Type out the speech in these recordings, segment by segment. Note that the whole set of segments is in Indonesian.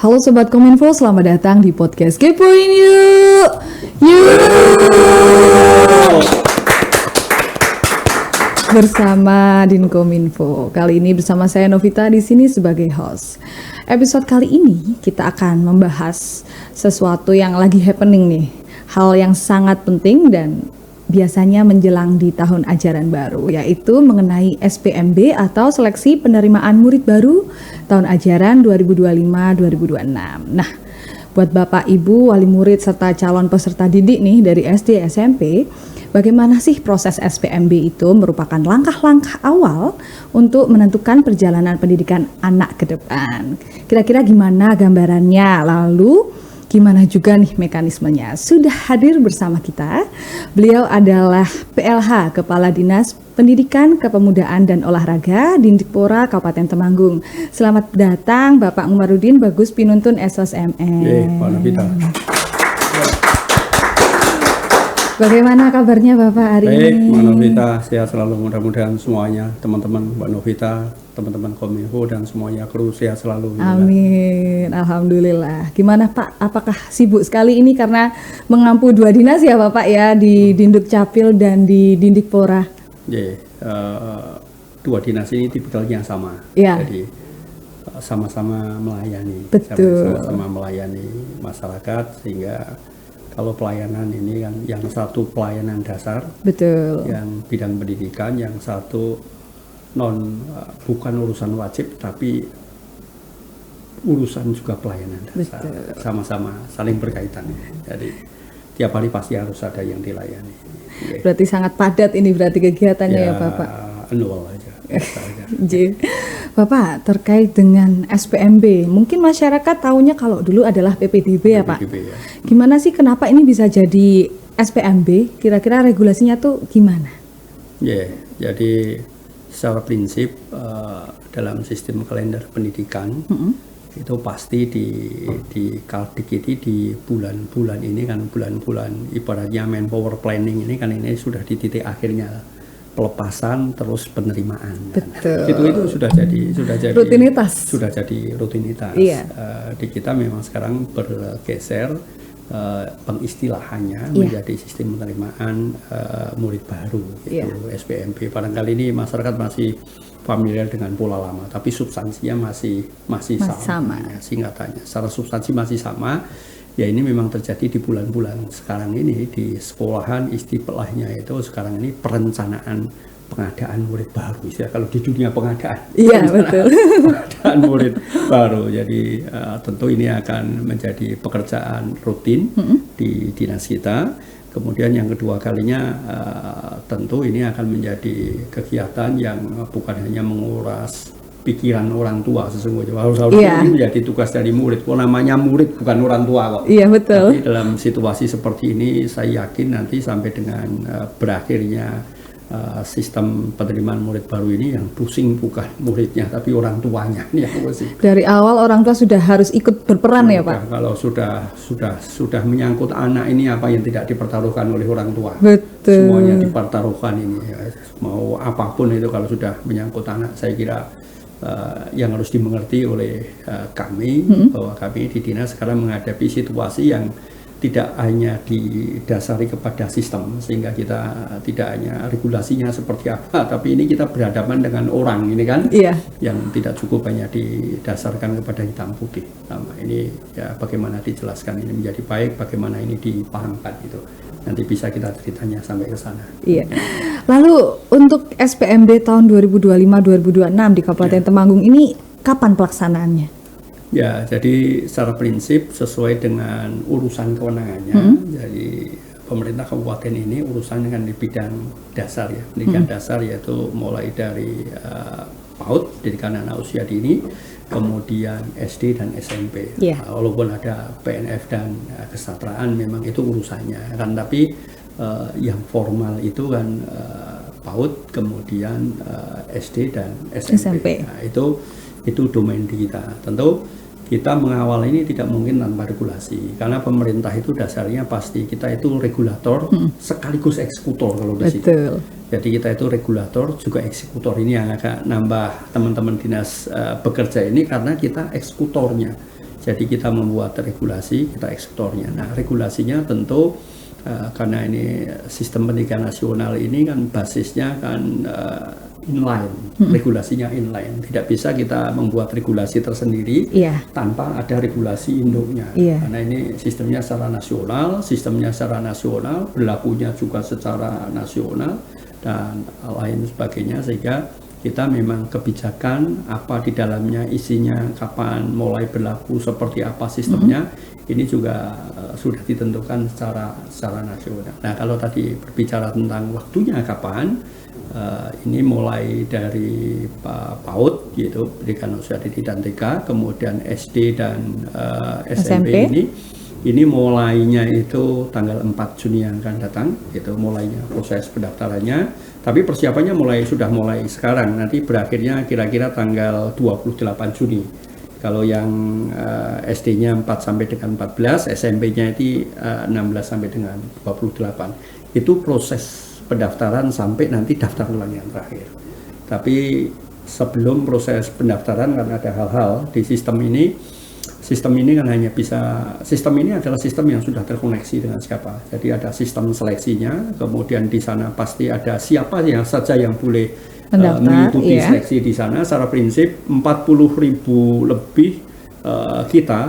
Halo Sobat Kominfo, selamat datang di podcast Kepoin Yuk. Bersama Dinkominfo. Kali ini bersama saya Novita di sini sebagai host. Episode kali ini kita akan membahas sesuatu yang lagi happening nih. Hal yang sangat penting dan biasanya menjelang di tahun ajaran baru, yaitu mengenai SPMB atau Seleksi Penerimaan Murid Baru tahun ajaran 2025-2026. Nah, buat Bapak, Ibu, wali murid, serta calon peserta didik nih dari SD, SMP, bagaimana sih proses SPMB itu merupakan langkah-langkah awal untuk menentukan perjalanan pendidikan anak ke depan. Kira-kira gimana gambarannya? Lalu gimana juga nih mekanismenya? Sudah hadir bersama kita. Beliau adalah PLH, Kepala Dinas Pendidikan, Kepemudaan dan Olahraga Dindikpora Kabupaten Temanggung. Selamat datang Bapak Umarudin Bagus Pinuntun SSMN. Pak Novita. Bagaimana kabarnya Bapak hari ini? Baik, Mbak Novita, sehat selalu, mudah-mudahan semuanya, teman-teman Mbak Novita, teman-teman Kominfo dan semuanya kru sehat selalu. Amin, alhamdulillah. Gimana Pak? Apakah sibuk sekali ini karena mengampu dua dinas ya Bapak ya, di Dinduk Capil dan di Dindikpora? Dua dinas ini tipikalnya sama. Ya. Jadi sama-sama melayani. Betul. Sama-sama melayani masyarakat, sehingga kalau pelayanan ini kan yang satu pelayanan dasar, betul, yang bidang pendidikan, yang satu bukan urusan wajib tapi urusan juga pelayanan dasar. Betul. Sama-sama saling berkaitan. Jadi tiap hari pasti harus ada yang dilayani. Berarti sangat padat ini berarti kegiatannya ya Bapak. Annual aja. Bapak, terkait dengan SPMB, mungkin masyarakat tahunya kalau dulu adalah PPDB ya Pak. Ya. Gimana sih kenapa ini bisa jadi SPMB? Kira-kira regulasinya tuh gimana? Jadi secara prinsip dalam sistem kalender pendidikan itu pasti di Kaldik ini di bulan-bulan ini kan, bulan-bulan ibaratnya manpower planning ini kan, ini sudah di titik akhirnya pelepasan terus penerimaan. Betul. Itu sudah jadi rutinitas. Sudah jadi rutinitas. Iya. Di kita memang sekarang bergeser pengistilahannya menjadi sistem penerimaan murid baru, itu SPMB. Barangkali ini masyarakat masih familiar dengan pola lama, tapi substansinya masih sama. Ya, singkatannya, secara substansi masih sama. Ya, ini memang terjadi di bulan-bulan sekarang ini di sekolahan, istilahnya itu sekarang ini perencanaan pengadaan murid baru. Kalau di dunia pengadaan, betul. Pengadaan murid baru. Jadi tentu ini akan menjadi pekerjaan rutin di dinas kita. Kemudian yang kedua kalinya tentu ini akan menjadi kegiatan yang bukan hanya menguras pikiran orang tua sesungguhnya, harus ini menjadi tugas dari murid. Namanya murid bukan orang tua kok. Iya, betul. Tapi dalam situasi seperti ini saya yakin nanti sampai dengan berakhirnya sistem penerimaan murid baru ini, yang pusing bukan muridnya tapi orang tuanya. Ini yang pusing. Dari awal orang tua sudah harus ikut berperan ya Pak. Kalau sudah menyangkut anak ini, apa yang tidak dipertaruhkan oleh orang tua? Betul. Semuanya dipertaruhkan ini. Mau apapun itu kalau sudah menyangkut anak, saya kira yang harus dimengerti oleh kami bahwa kami di dinas sekarang menghadapi situasi yang tidak hanya didasari kepada sistem, sehingga kita tidak hanya regulasinya seperti apa, tapi ini kita berhadapan dengan orang ini kan, yang tidak cukup hanya didasarkan kepada hitam putih. Ini ya bagaimana dijelaskan ini menjadi baik, bagaimana ini dipahamkan itu. Nanti bisa kita ceritanya sampai ke sana. Iya. Lalu untuk SPMB tahun 2025-2026 di Kabupaten Temanggung ini kapan pelaksanaannya? Ya, jadi secara prinsip sesuai dengan urusan kewenangannya. Jadi pemerintah kabupaten ini urusan dengan di bidang dasar ya, pendidikan dasar, yaitu mulai dari PAUD, pendidikan anak usia dini, kemudian SD dan SMP. Walaupun ada PNF dan kesejahteraan, memang itu urusannya kan, tapi yang formal itu kan PAUD, kemudian SD dan SMP. Nah, itu domain di kita. Tentu kita mengawal ini tidak mungkin tanpa regulasi, karena pemerintah itu dasarnya pasti kita itu regulator sekaligus eksekutor kalau di situ. Jadi kita itu regulator juga eksekutor. Ini yang agak nambah teman-teman dinas bekerja ini, karena kita eksekutornya. Jadi kita membuat regulasi, kita eksekutornya. Nah, regulasinya tentu karena ini sistem pendidikan nasional ini kan basisnya kan inline, regulasinya inline. Tidak bisa kita membuat regulasi tersendiri tanpa ada regulasi induknya. Karena ini sistemnya secara nasional, berlakunya juga secara nasional dan lain sebagainya, sehingga kita memang kebijakan apa di dalamnya, isinya, kapan mulai berlaku, seperti apa sistemnya, ini juga sudah ditentukan secara nasional. Nah, kalau tadi berbicara tentang waktunya kapan, ini mulai dari PAUD, gitu, pendidikan usia dini dan TK, kemudian SD dan SMP ini mulainya itu tanggal 4 Juni yang akan datang, itu mulainya proses pendaftarannya. Tapi persiapannya sudah mulai sekarang, nanti berakhirnya kira-kira tanggal 28 Juni. Kalau yang SD-nya 4 sampai dengan 14, SMP-nya itu 16 sampai dengan 28. Itu proses pendaftaran sampai nanti daftar ulang yang terakhir. Tapi sebelum proses pendaftaran kan ada hal-hal di sistem ini. Sistem ini kan sistem ini adalah sistem yang sudah terkoneksi dengan siapa. Jadi ada sistem seleksinya, kemudian di sana pasti ada siapa saja yang boleh mengikuti seleksi di sana. Secara prinsip 40.000 lebih kita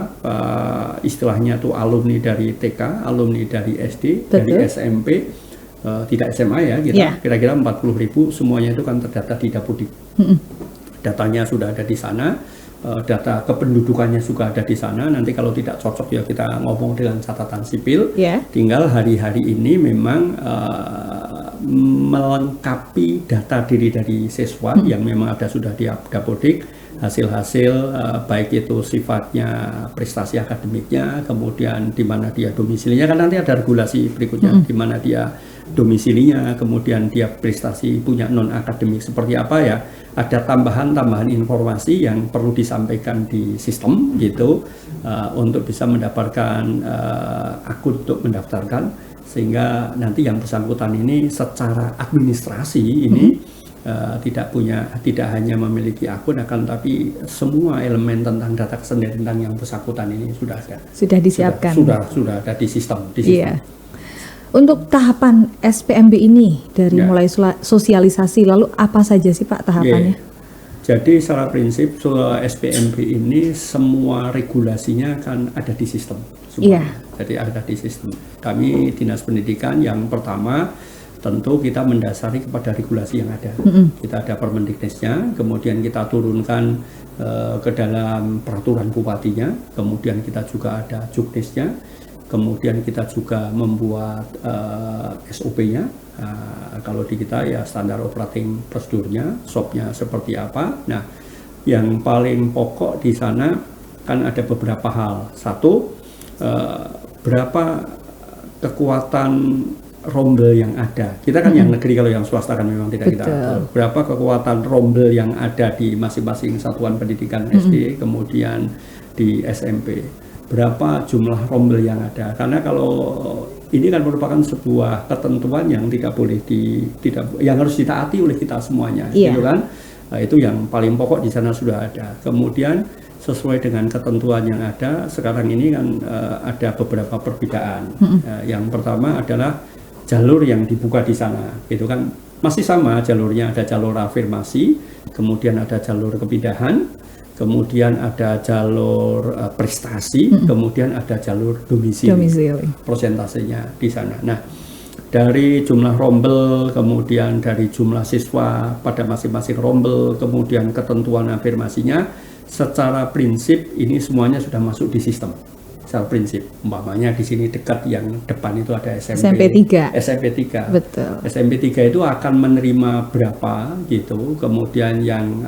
istilahnya tuh alumni dari TK, alumni dari SD, dari SMP, tidak SMA ya, kita kira-kira 40.000 semuanya itu kan terdata di Dapodik. Datanya sudah ada di sana. Data kependudukannya juga ada di sana. Nanti kalau tidak cocok ya kita ngomong dengan catatan sipil. Tinggal hari-hari ini memang melengkapi data diri dari siswa yang memang sudah di Dapodik, hasil-hasil baik itu sifatnya prestasi akademiknya, kemudian di mana dia domisilinya, kan nanti ada regulasi berikutnya di mana dia domisilinya, kemudian dia prestasi punya non akademik seperti apa ya. Ada tambahan informasi yang perlu disampaikan di sistem gitu untuk bisa mendapatkan akun untuk mendaftarkan, sehingga nanti yang bersangkutan ini secara administrasi ini tidak hanya memiliki akun, akan tapi semua elemen tentang data kesendirian tentang yang bersangkutan ini sudah ada. Sudah disiapkan. Sudah ada di sistem. Untuk tahapan SPMB ini dari mulai sosialisasi, lalu apa saja sih Pak tahapannya? Jadi secara prinsip SPMB ini semua regulasinya kan ada di sistem. Jadi ada di sistem. Kami Dinas Pendidikan yang pertama tentu kita mendasari kepada regulasi yang ada. Kita ada Permendiknesnya, kemudian kita turunkan ke dalam peraturan bupatinya, kemudian kita juga ada Juknisnya, kemudian kita juga membuat SOP-nya. Kalau di kita ya standar operating prosedurnya, SOP-nya seperti apa. Nah, yang paling pokok di sana kan ada beberapa hal. Satu, berapa kekuatan rombel yang ada. Kita kan yang negeri, kalau yang swasta kan memang tidak kita atur. Berapa kekuatan rombel yang ada di masing-masing satuan pendidikan SD, kemudian di SMP. Berapa jumlah rombel yang ada. Karena kalau ini kan merupakan sebuah ketentuan yang tidak boleh yang harus ditaati oleh kita semuanya, gitu kan? Nah, itu yang paling pokok di sana sudah ada. Kemudian sesuai dengan ketentuan yang ada sekarang ini kan ada beberapa perbedaan. Yang pertama adalah jalur yang dibuka di sana, gitu kan? Masih sama jalurnya, ada jalur afirmasi, kemudian ada jalur kepindahan, kemudian ada jalur prestasi, kemudian ada jalur domisili. Prosentasenya di sana. Nah, dari jumlah rombel, kemudian dari jumlah siswa pada masing-masing rombel, kemudian ketentuan afirmasinya, secara prinsip ini semuanya sudah masuk di sistem. Secara prinsip, umpamanya di sini dekat yang depan itu ada SMP 3. Betul. SMP 3 itu akan menerima berapa gitu, kemudian yang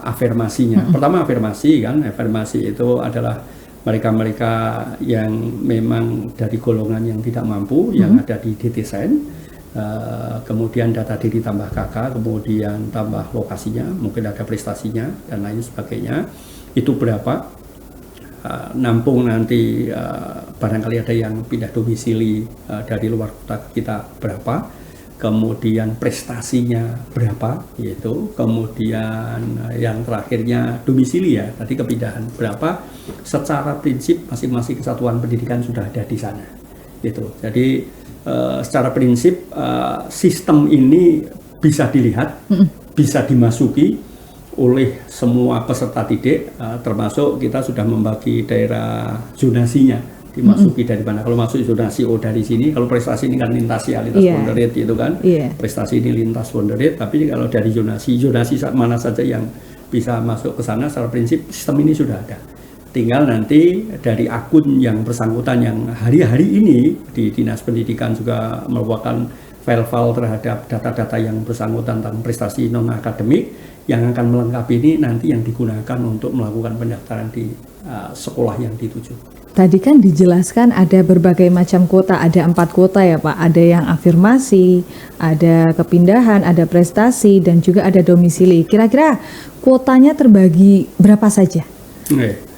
afirmasinya. Pertama afirmasi kan, afirmasi itu adalah mereka-mereka yang memang dari golongan yang tidak mampu, yang ada di DTSN, kemudian data diri tambah KK, kemudian tambah lokasinya, mungkin ada prestasinya dan lain sebagainya. Itu berapa? Nampung nanti barangkali ada yang pindah domisili dari luar kota kita berapa, kemudian prestasinya berapa, yaitu kemudian yang terakhirnya domisili ya, tadi kepindahan berapa. Secara prinsip masing-masing kesatuan pendidikan sudah ada di sana, gitu. Jadi secara prinsip sistem ini bisa dilihat, bisa dimasuki oleh semua peserta didik, termasuk kita sudah membagi daerah zonasinya. Dimasuki dari mana? Kalau masuk zonasi dari sini, kalau prestasi ini kan lintas ya, lintas boundary rate gitu kan. Prestasi ini lintas boundary rate, tapi kalau dari zonasi mana saja yang bisa masuk ke sana, secara prinsip sistem ini sudah ada. Tinggal nanti dari akun yang bersangkutan yang hari-hari ini di Dinas Pendidikan juga merupakan file-file terhadap data-data yang bersangkutan tentang prestasi non-akademik yang akan melengkapi ini nanti yang digunakan untuk melakukan pendaftaran di sekolah yang dituju. Tadi kan dijelaskan ada berbagai macam kuota, ada 4 kuota ya Pak, ada yang afirmasi, ada kepindahan, ada prestasi, dan juga ada domisili. Kira-kira kuotanya terbagi berapa saja? Oke.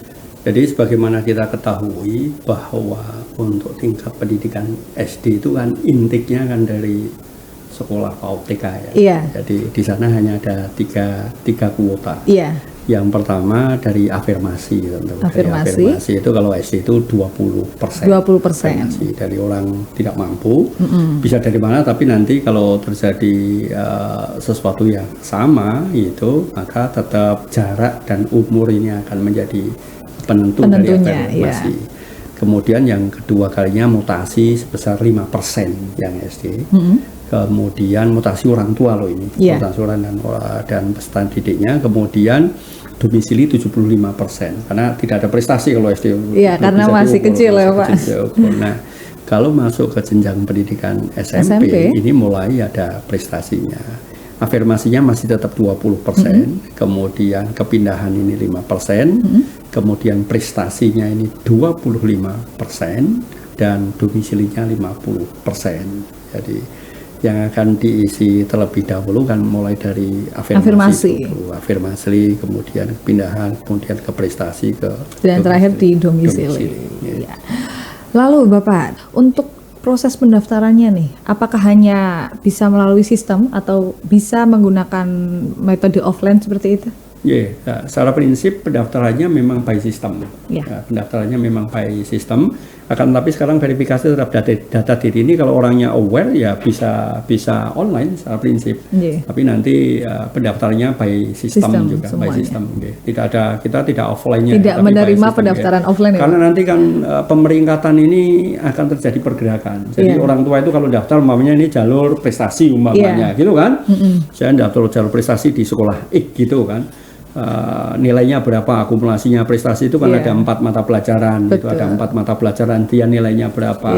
Jadi sebagaimana kita ketahui bahwa untuk tingkat pendidikan SD itu kan intiknya kan dari sekolah PAUD TK ya. Iya. Jadi di sana hanya ada tiga kuota. Iya. Yang pertama dari afirmasi, tentu. Afirmasi itu kalau SD itu 20%. 20% dari orang tidak mampu. Bisa dari mana? Tapi nanti kalau terjadi sesuatu yang sama itu, maka tetap jarak dan umur ini akan menjadi penentu dari afirmasi. Ya. Kemudian yang kedua kalinya mutasi sebesar 5% yang SD. Kemudian mutasi orang tua loh ini, mutasi orang dan peserta didiknya. Kemudian domisili 75%, karena tidak ada prestasi kalau SD. Iya, karena masih kecil ya Pak. Nah, kalau masuk ke jenjang pendidikan SMP, ini mulai ada prestasinya. Afirmasinya masih tetap 20%, kemudian kepindahan ini 5%, kemudian prestasinya ini 25%, dan domisilinya 50%. Jadi yang akan diisi terlebih dahulu kan mulai dari afirmasi, kemudian kepindahan, kemudian ke prestasi, dan terakhir di domisili. Ya. Lalu Bapak, untuk proses pendaftarannya nih, apakah hanya bisa melalui sistem atau bisa menggunakan metode offline seperti itu? Secara prinsip pendaftarannya memang by system. Pendaftarannya memang by system. Akan tapi sekarang verifikasi terhadap data diri ini kalau orangnya aware ya bisa online secara prinsip. Tapi nanti pendaftarannya by system juga, semuanya. By system. Kita tidak offline-nya. Tidak menerima pendaftaran offline. Karena nanti kan pemeringkatan ini akan terjadi pergerakan. Jadi orang tua itu kalau daftar umpamanya ini jalur prestasi umpamanya, gitu kan? Saya daftar jalur prestasi di sekolah X gitu kan. Nilainya berapa, akumulasinya prestasi itu kan ada 4 mata pelajaran. Itu ada 4 mata pelajaran, dia nilainya berapa,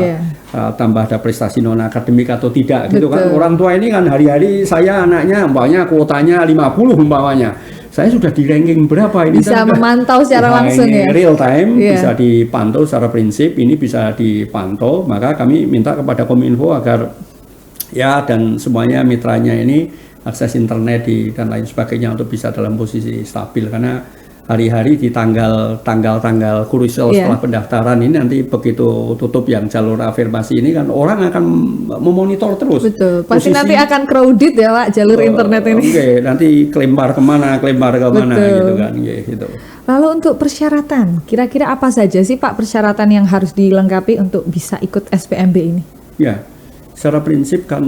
tambah ada prestasi non akademik atau tidak. Gitu kan. Orang tua ini kan hari-hari saya anaknya umpamanya kuotanya 50 umpamanya, saya sudah di ranking berapa ini, bisa memantau secara langsung ya, real time. Bisa dipantau secara prinsip, ini bisa dipantau. Maka kami minta kepada Kominfo agar dan semuanya mitranya ini akses internet dan lain sebagainya untuk bisa dalam posisi stabil, karena hari-hari di tanggal krusial setelah pendaftaran ini nanti begitu tutup yang jalur afirmasi ini kan orang akan memonitor terus. Betul. Pasti nanti akan crowded ya Pak jalur internet ini. Nanti kelempar kemana gitu kan. Gitu. Lalu untuk persyaratan, kira-kira apa saja sih Pak persyaratan yang harus dilengkapi untuk bisa ikut SPMB ini? Secara prinsip kan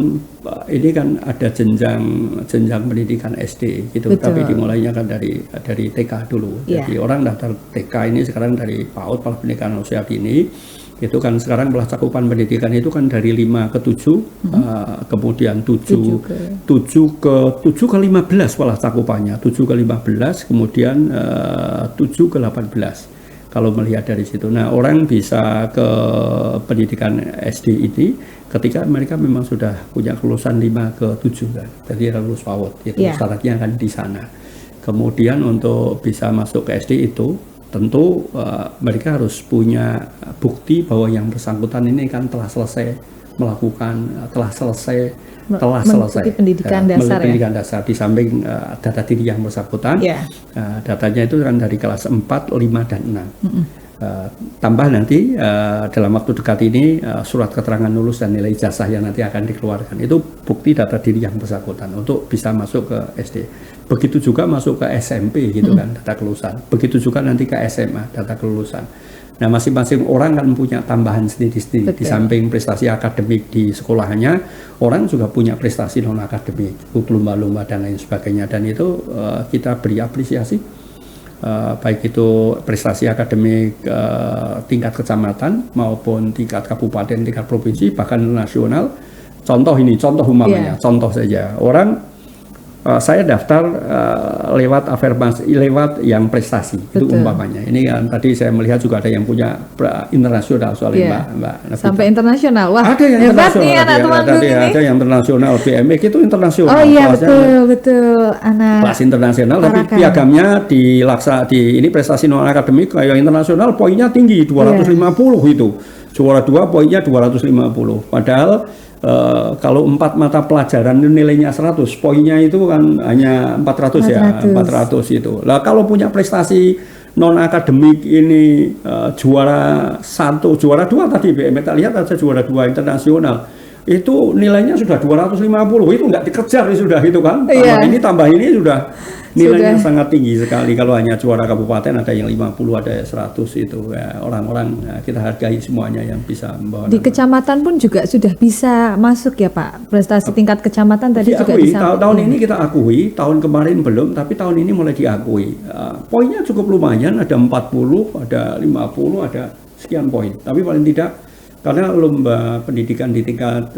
ini kan ada jenjang pendidikan SD gitu. Betul. Tapi dimulainya kan dari TK dulu. Jadi orang daftar TK ini sekarang dari PAUD, pendidikan usia dini, itu kan sekarang belah cakupan pendidikan itu kan dari 5 ke 7, kemudian 7 ke 15 malah cakupannya, 7 ke 15, kemudian 7 ke 18. Kalau melihat dari situ, nah orang bisa ke pendidikan SD ini ketika mereka memang sudah punya kelulusan 5 ke 7 kan, jadi lulus PAUD, itu syaratnya kan di sana. Kemudian untuk bisa masuk ke SD itu tentu mereka harus punya bukti bahwa yang bersangkutan ini kan telah selesai pendidikan dasar di samping data diri yang bersangkutan. Datanya itu kan dari kelas 4, 5, dan 6. Tambah nanti dalam waktu dekat ini surat keterangan lulus dan nilai ijazah yang nanti akan dikeluarkan itu bukti data diri yang bersangkutan untuk bisa masuk ke SD. Begitu juga masuk ke SMP gitu kan, data kelulusan. Begitu juga nanti ke SMA, data kelulusan. Nah, masing-masing orang kan punya tambahan sendiri-sendiri. Di samping prestasi akademik di sekolahnya, orang juga punya prestasi non akademik, lomba-lomba dan lain sebagainya. Dan itu kita beri apresiasi. Baik itu prestasi akademik tingkat kecamatan maupun tingkat kabupaten, tingkat provinsi, bahkan nasional. Contoh umpamanya, contoh saja orang saya daftar lewat afirmasi, lewat yang prestasi. Betul. Itu umpamanya. Ini kan tadi saya melihat juga ada yang punya internasional soalnya Mbak Nafita. Sampai internasional. Wah, ada yang internasional. Ada yang internasional, BMX itu internasional. Oh iya, betul anak. Kelas internasional, tapi piagamnya ini prestasi non akademik kayak internasional poinnya tinggi 250 itu. Juara 2 poinnya 250. Padahal kalau 4 mata pelajaran nilainya 100, poinnya itu kan hanya 400 itu. Lah kalau punya prestasi non akademik ini juara 1, juara 2 tadi BMX kita lihat aja juara 2 internasional. Itu nilainya sudah 250, itu nggak dikejar sudah itu kan. Tambah ini sudah nilainya sangat tinggi sekali. Kalau hanya juara kabupaten ada yang 50, ada yang 100 itu. Ya, orang-orang kita hargai semuanya yang bisa membawa. Di kecamatan pun juga sudah bisa masuk ya Pak. Prestasi tingkat kecamatan tadi juga bisa. Tahun ini kita akui, tahun kemarin belum, tapi tahun ini mulai diakui. Poinnya cukup lumayan, ada 40, ada 50, ada sekian poin. Tapi paling tidak karena lomba pendidikan di tingkat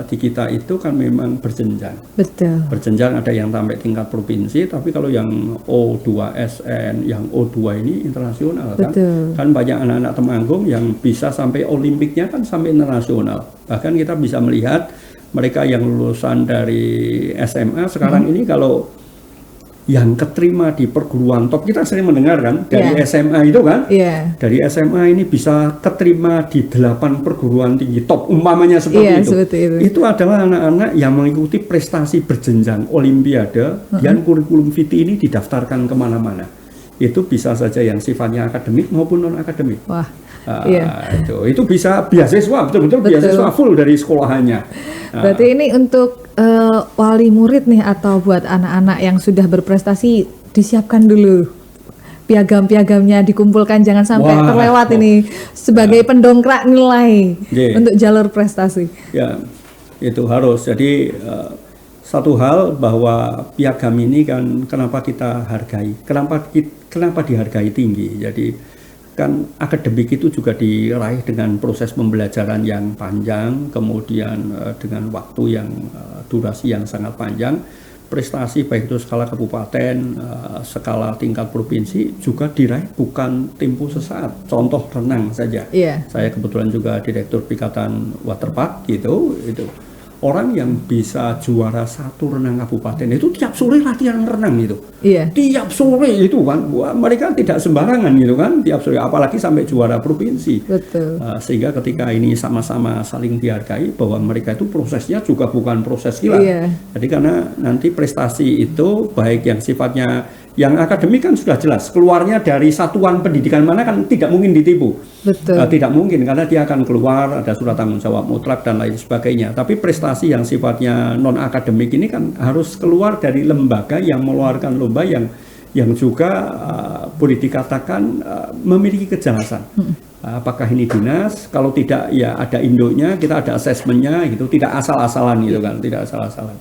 di kita itu kan memang berjenjang. Betul. Berjenjang, ada yang sampai tingkat provinsi, tapi kalau yang O2SN, yang O2 ini internasional kan. Betul. Kan banyak anak-anak Temanggung yang bisa sampai olimpiknya kan sampai internasional. Bahkan kita bisa melihat mereka yang lulusan dari SMA sekarang ini kalau yang keterima di perguruan top, kita sering mendengar kan dari SMA itu kan, dari SMA ini bisa keterima di 8 perguruan tinggi top umpamanya seperti itu. Itu adalah anak-anak yang mengikuti prestasi berjenjang olimpiade dan kurikulum vitae ini didaftarkan kemana-mana. Itu bisa saja yang sifatnya akademik maupun non akademik. Wah. Itu bisa beasiswa, betul-betul beasiswa full dari sekolahannya. Berarti ini untuk wali murid nih atau buat anak-anak yang sudah berprestasi, disiapkan dulu piagam-piagamnya, dikumpulkan, jangan sampai terlewat ini sebagai pendongkrak nilai untuk jalur prestasi. Ya, itu harus. Jadi satu hal bahwa piagam ini kan kenapa kita hargai, kenapa dihargai tinggi. Jadi kan akademik itu juga diraih dengan proses pembelajaran yang panjang, kemudian dengan waktu yang durasi yang sangat panjang. Prestasi baik itu skala kabupaten, skala tingkat provinsi juga diraih bukan tempo sesaat. Contoh renang saja. Saya kebetulan juga direktur Pikatan Waterpark gitu. Orang yang bisa juara 1 renang kabupaten itu tiap sore latihan renang itu. Tiap sore itu kan, mereka tidak sembarangan gitu kan, tiap sore, apalagi sampai juara provinsi. Betul. Sehingga ketika ini sama-sama saling dihargai bahwa mereka itu prosesnya juga bukan proses gila. Jadi karena nanti prestasi itu baik yang sifatnya yang akademik kan sudah jelas, keluarnya dari satuan pendidikan mana kan tidak mungkin ditipu. Betul. Tidak mungkin karena dia akan keluar, ada surat tanggung jawab mutlak dan lain sebagainya. Tapi prestasi yang sifatnya non akademik ini kan harus keluar dari lembaga yang mengeluarkan lomba yang juga boleh dikatakan memiliki kejelasan. Apakah ini dinas? Kalau tidak ya ada induknya, kita ada asesmennya gitu, tidak asal-asalan gitu kan, tidak asal-asalan.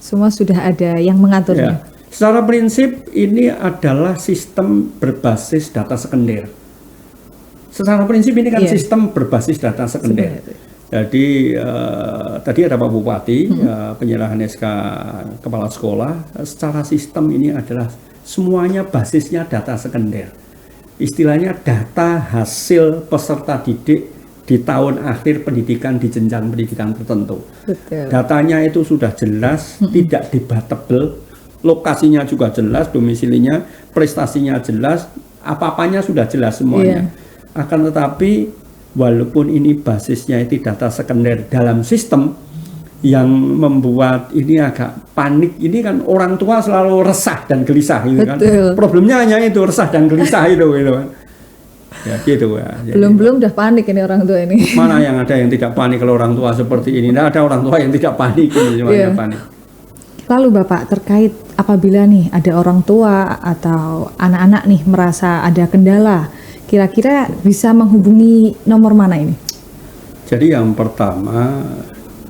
Semua sudah ada yang mengaturnya. Secara prinsip ini adalah sistem berbasis data sekunder. Secara prinsip ini kan sistem berbasis data sekunder. Jadi tadi ada Pak Bupati penyerahan SK kepala sekolah. Secara sistem ini adalah semuanya basisnya data sekunder. Istilahnya data hasil peserta didik di tahun akhir pendidikan di jenjang pendidikan tertentu. Betul. Datanya itu sudah jelas, tidak debatable. Lokasinya juga jelas, domisilinya, prestasinya jelas, apa-apanya sudah jelas semuanya. Akan tetapi walaupun ini basisnya itu data sekunder dalam sistem yang membuat ini agak panik, ini kan orang tua selalu resah dan gelisah gitu kan. Problemnya hanya itu, resah dan gelisah itu gitu kan. Ya gitu ya. Jadi, Belum udah panik ini orang tua ini. mana yang ada yang tidak panik kalau orang tua seperti ini? Tidak ada orang tua yang tidak panik, ini semuanya panik. Lalu Bapak, terkait apabila nih ada orang tua atau anak-anak nih merasa ada kendala, kira-kira bisa menghubungi nomor mana ini? Jadi yang pertama,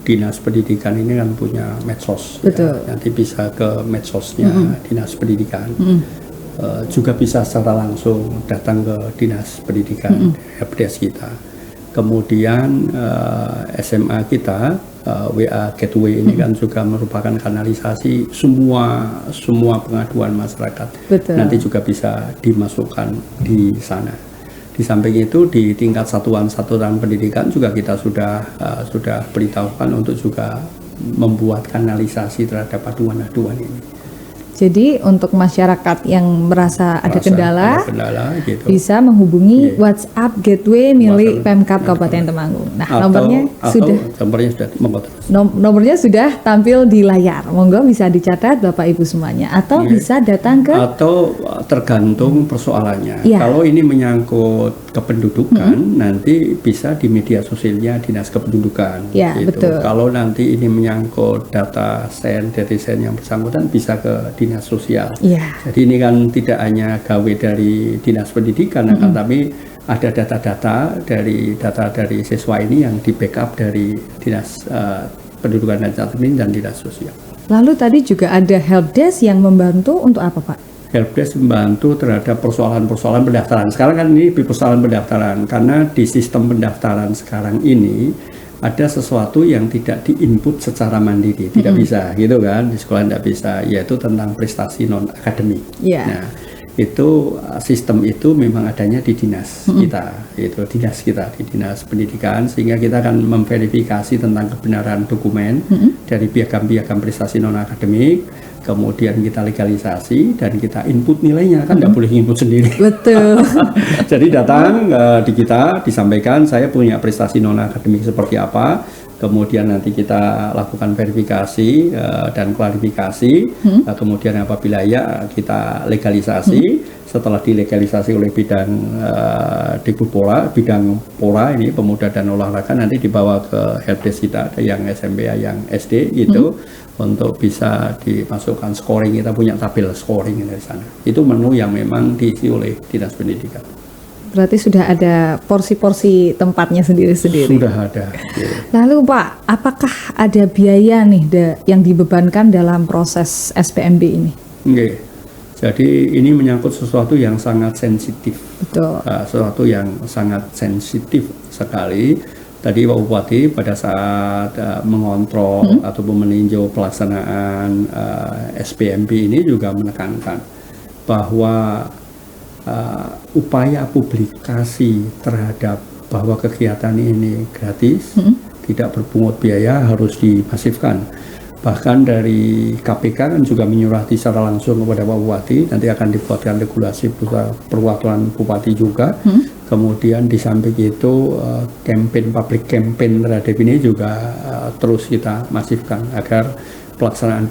Dinas Pendidikan ini kan punya medsos. Betul. Ya. Nanti bisa ke medsosnya Dinas Pendidikan. Juga bisa secara langsung datang ke Dinas Pendidikan helpdesk kita. Kemudian SMA kita WA Gateway ini kan juga merupakan kanalisasi semua pengaduan masyarakat. Betul. Nanti juga bisa dimasukkan di sana. Di samping itu di tingkat satuan pendidikan juga kita sudah beritahukan untuk juga membuat kanalisasi terhadap aduan-aduan ini. Jadi untuk masyarakat yang merasa ada kendala, gitu. bisa menghubungi WhatsApp Gateway milik Pemkab Kabupaten Temanggung. Nah, nomornya sudah tampil di layar. Monggo bisa dicatat Bapak Ibu semuanya, atau bisa datang ke, atau tergantung persoalannya. Ya. Kalau ini menyangkut kependudukan, nanti bisa di media sosialnya Dinas Kependudukan. Ya, gitu. betul. Kalau nanti ini menyangkut data sen yang bersangkutan, bisa ke Dinas Sosial. Ya. Jadi ini kan tidak hanya gawe dari Dinas Pendidikan, kan, tapi ada data dari siswa ini yang di backup dari Dinas Pendidikan dan Catatan dan Dinas Sosial. Lalu tadi juga ada helpdesk yang membantu untuk apa, Pak? Helpdesk membantu terhadap persoalan-persoalan pendaftaran. Sekarang kan ini persoalan pendaftaran, karena di sistem pendaftaran sekarang ini ada sesuatu yang tidak diinput secara mandiri, tidak bisa, gitu kan, di sekolah tidak bisa, yaitu tentang prestasi non akademik. Yeah. Nah, itu sistem itu memang adanya di dinas kita, itu dinas kita di Dinas Pendidikan, sehingga kita akan memverifikasi tentang kebenaran dokumen dari piagam-piagam prestasi non akademik. Kemudian kita legalisasi dan kita input nilainya, kan nggak boleh input sendiri. Betul. Jadi datang di kita, disampaikan saya punya prestasi non akademik seperti apa, kemudian nanti kita lakukan verifikasi dan klarifikasi, kemudian apabila ya kita legalisasi. Setelah dilegalisasi oleh bidang bidang Pora ini pemuda dan olahraga, nanti dibawa ke helpdesk kita, ada yang SMP, yang SD gitu, untuk bisa dimasukkan scoring. Kita punya tabel scoring dari sana. Itu menu yang memang diisi oleh Dinas Pendidikan. Berarti sudah ada porsi-porsi tempatnya sendiri-sendiri. Sudah ada. Ya. Lalu Pak, apakah ada biaya nih yang dibebankan dalam proses SPMB ini? Oke. Jadi ini menyangkut sesuatu yang sangat sensitif. Betul. Sesuatu yang sangat sensitif sekali. Tadi Pak Bupati pada saat mengontrol ataupun meninjau pelaksanaan SPMB ini juga menekankan bahwa upaya publikasi terhadap bahwa kegiatan ini gratis, tidak berpungut biaya, harus dimasifkan. Bahkan dari KPK kan juga menyurati secara langsung kepada Pak Bupati, nanti akan dibuatkan regulasi perwakilan Bupati juga. Kemudian di samping itu public campaign terhadap ini juga terus kita masifkan agar pelaksanaan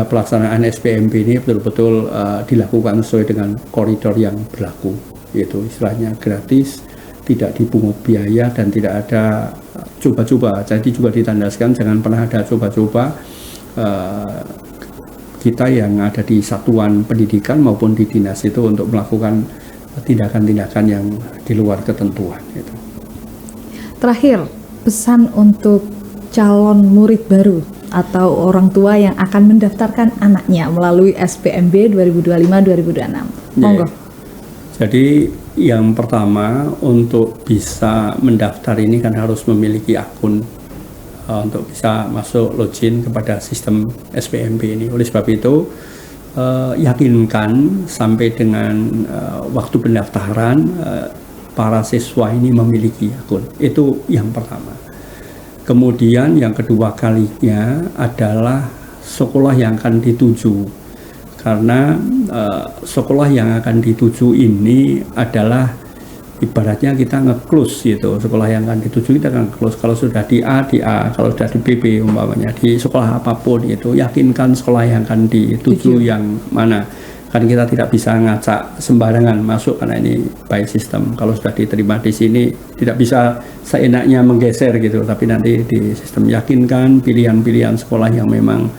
pelaksanaan SPMB ini betul-betul dilakukan sesuai dengan koridor yang berlaku, yaitu istilahnya gratis, tidak dipungut biaya, dan tidak ada coba-coba. Jadi juga ditandaskan jangan pernah ada coba-coba kita yang ada di satuan pendidikan maupun di dinas itu untuk melakukan tindakan-tindakan yang di luar ketentuan itu. Terakhir, pesan untuk calon murid baru atau orang tua yang akan mendaftarkan anaknya melalui SPMB 2025-2026. Monggo. Jadi yang pertama, untuk bisa mendaftar ini kan harus memiliki akun untuk bisa masuk login kepada sistem SPMB ini. Oleh sebab itu yakinkan sampai dengan waktu pendaftaran para siswa ini memiliki akun. Itu yang pertama. Kemudian yang kedua kalinya adalah sekolah yang akan dituju, karena sekolah yang akan dituju ini adalah ibaratnya kita nge-close gitu. Sekolah yang akan dituju kita akan close. Kalau sudah di A, kalau sudah di BB umpamanya, di sekolah apapun itu, yakinkan sekolah yang akan dituju yang mana. Kan kita tidak bisa ngacak sembarangan masuk karena ini by system. Kalau sudah diterima di sini tidak bisa seenaknya menggeser gitu, tapi nanti di sistem yakinkan pilihan-pilihan sekolah yang memang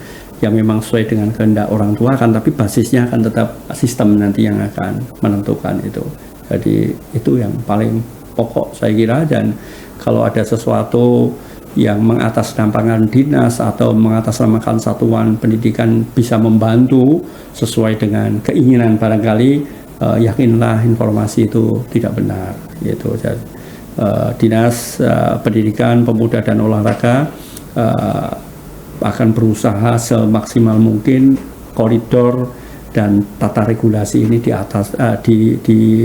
sesuai dengan kehendak orang tua kan, tapi basisnya akan tetap sistem nanti yang akan menentukan itu. Jadi itu yang paling pokok saya kira, dan kalau ada sesuatu yang mengatasnamakan dinas atau mengatasnamakan satuan pendidikan bisa membantu sesuai dengan keinginan barangkali, yakinlah informasi itu tidak benar gitu. Dinas Pendidikan Pemuda dan Olahraga akan berusaha semaksimal mungkin koridor dan tata regulasi ini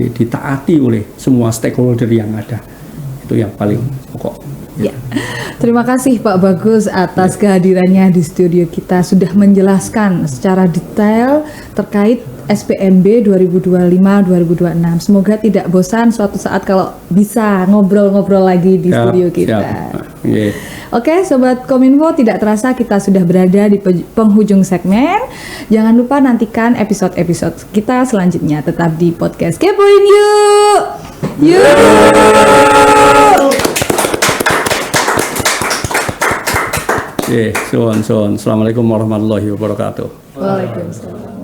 ditaati oleh semua stakeholder yang ada. Itu yang paling pokok. Ya. Terima kasih Pak Bagus atas kehadirannya di studio kita, sudah menjelaskan secara detail terkait SPMB 2025-2026. Semoga tidak bosan suatu saat kalau bisa ngobrol-ngobrol lagi di studio kita. Yeah. Oke, Sobat Kominfo, tidak terasa kita sudah berada di penghujung segmen. Jangan lupa nantikan episode-episode kita selanjutnya. Tetap di podcast Kepoin Yuk! Yuk! Assalamualaikum warahmatullahi wabarakatuh. Waalaikumsalam.